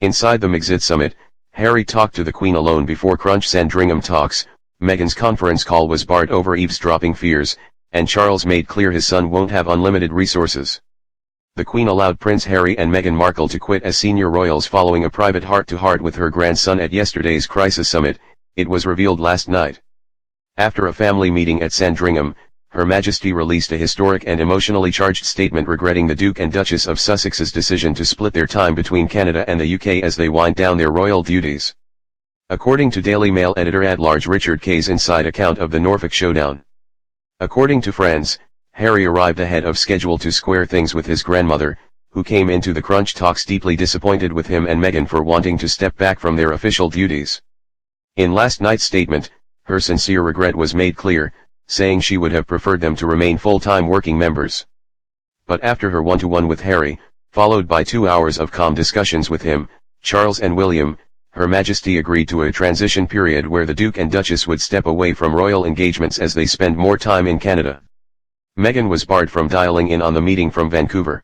Inside the Megxit summit, Harry talked to the Queen alone before Crunch Sandringham talks. Meghan's conference call was barred over eavesdropping fears, and Charles made clear his son won't have unlimited resources. The Queen allowed Prince Harry and Meghan Markle to quit as senior royals following a private heart-to-heart with her grandson at yesterday's crisis summit, it was revealed last night. After a family meeting at Sandringham, Her Majesty released a historic and emotionally charged statement regretting the Duke and Duchess of Sussex's decision to split their time between Canada and the UK as they wind down their royal duties. According to Daily Mail editor-at-large Richard Kay's inside account of the Norfolk showdown. According to friends, Harry arrived ahead of schedule to square things with his grandmother, who came into the Crunch talks deeply disappointed with him and Meghan for wanting to step back from their official duties. In last night's statement, her sincere regret was made clear, saying she would have preferred them to remain full-time working members. But after her one-to-one with Harry, followed by 2 hours of calm discussions with him, Charles and William, Her Majesty agreed to a transition period where the Duke and Duchess would step away from royal engagements as they spend more time in Canada. Meghan was barred from dialing in on the meeting from Vancouver.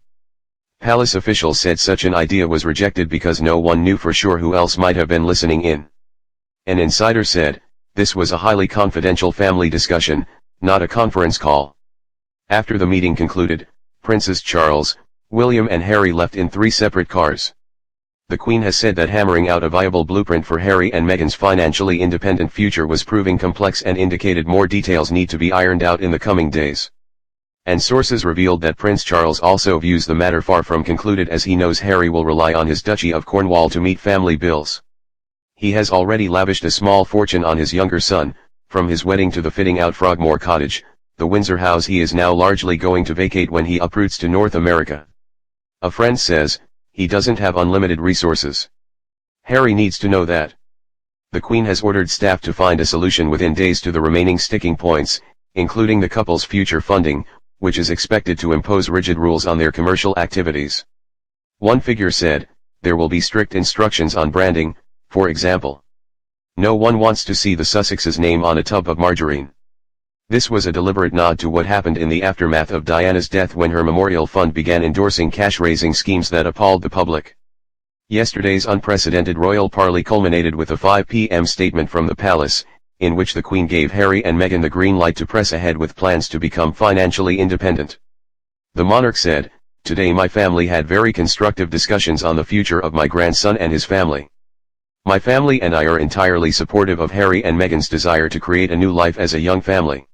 Palace officials said such an idea was rejected because no one knew for sure who else might have been listening in. An insider said, "This was a highly confidential family discussion, not a conference call." After the meeting concluded, Princes Charles, William and Harry left in 3 separate cars. The Queen has said that hammering out a viable blueprint for Harry and Meghan's financially independent future was proving complex and indicated more details need to be ironed out in the coming days. And sources revealed that Prince Charles also views the matter far from concluded as he knows Harry will rely on his Duchy of Cornwall to meet family bills. He has already lavished a small fortune on his younger son, from his wedding to the fitting out Frogmore Cottage, the Windsor house he is now largely going to vacate when he uproots to North America. A friend says, he doesn't have unlimited resources. Harry needs to know that. The Queen has ordered staff to find a solution within days to the remaining sticking points, including the couple's future funding, which is expected to impose rigid rules on their commercial activities. One figure said, there will be strict instructions on branding, for example. No one wants to see the Sussexes' name on a tub of margarine. This was a deliberate nod to what happened in the aftermath of Diana's death when her memorial fund began endorsing cash-raising schemes that appalled the public. Yesterday's unprecedented royal parley culminated with a 5 p.m. statement from the palace, in which the Queen gave Harry and Meghan the green light to press ahead with plans to become financially independent. The monarch said, "Today my family had very constructive discussions on the future of my grandson and his family. My family and I are entirely supportive of Harry and Meghan's desire to create a new life as a young family.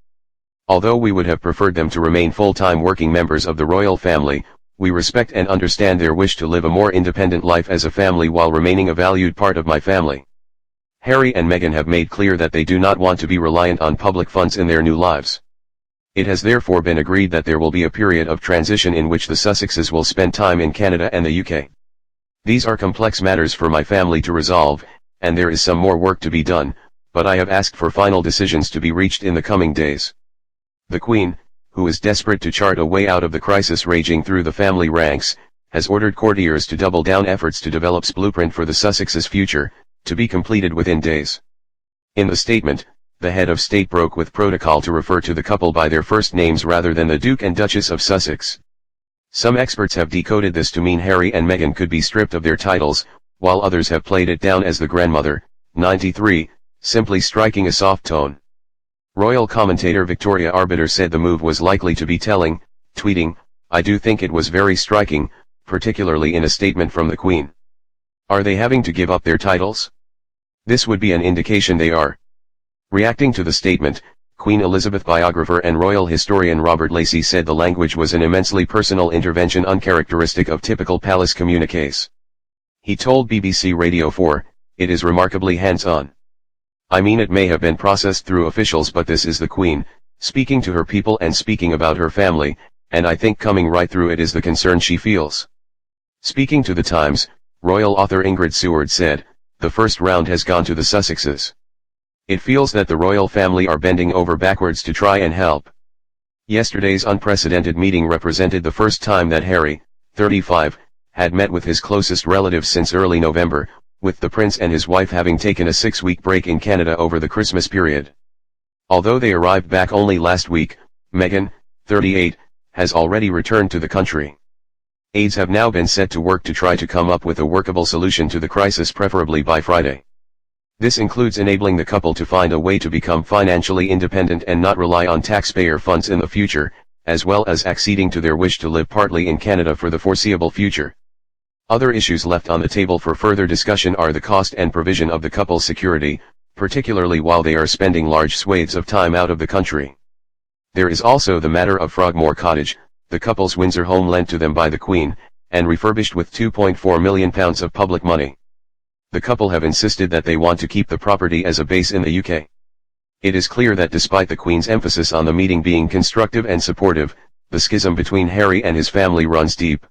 Although we would have preferred them to remain full-time working members of the royal family, we respect and understand their wish to live a more independent life as a family while remaining a valued part of my family. Harry and Meghan have made clear that they do not want to be reliant on public funds in their new lives. It has therefore been agreed that there will be a period of transition in which the Sussexes will spend time in Canada and the UK. These are complex matters for my family to resolve, and there is some more work to be done, but I have asked for final decisions to be reached in the coming days." The Queen, who is desperate to chart a way out of the crisis raging through the family ranks, has ordered courtiers to double down efforts to develop a blueprint for the Sussexes' future, to be completed within days. In the statement, the head of state broke with protocol to refer to the couple by their first names rather than the Duke and Duchess of Sussex. Some experts have decoded this to mean Harry and Meghan could be stripped of their titles, while others have played it down as the grandmother, 93, simply striking a soft tone. Royal commentator Victoria Arbiter said the move was likely to be telling, tweeting, "I do think it was very striking, particularly in a statement from the Queen. Are they having to give up their titles? This would be an indication they are." Reacting to the statement, Queen Elizabeth biographer and royal historian Robert Lacey said the language was an immensely personal intervention uncharacteristic of typical palace communiques. He told BBC Radio 4, "It is remarkably hands-on. I mean, it may have been processed through officials, but this is the Queen, speaking to her people and speaking about her family, and I think coming right through it is the concern she feels." Speaking to The Times, royal author Ingrid Seward said, "The first round has gone to the Sussexes. It feels that the royal family are bending over backwards to try and help." Yesterday's unprecedented meeting represented the first time that Harry, 35, had met with his closest relatives since early November, with the prince and his wife having taken a 6-week break in Canada over the Christmas period. Although they arrived back only last week, Meghan, 38, has already returned to the country. Aides have now been set to work to try to come up with a workable solution to the crisis, preferably by Friday. This includes enabling the couple to find a way to become financially independent and not rely on taxpayer funds in the future, as well as acceding to their wish to live partly in Canada for the foreseeable future. Other issues left on the table for further discussion are the cost and provision of the couple's security, particularly while they are spending large swathes of time out of the country. There is also the matter of Frogmore Cottage, the couple's Windsor home lent to them by the Queen, and refurbished with £2.4 million of public money. The couple have insisted that they want to keep the property as a base in the UK. It is clear that despite the Queen's emphasis on the meeting being constructive and supportive, the schism between Harry and his family runs deep.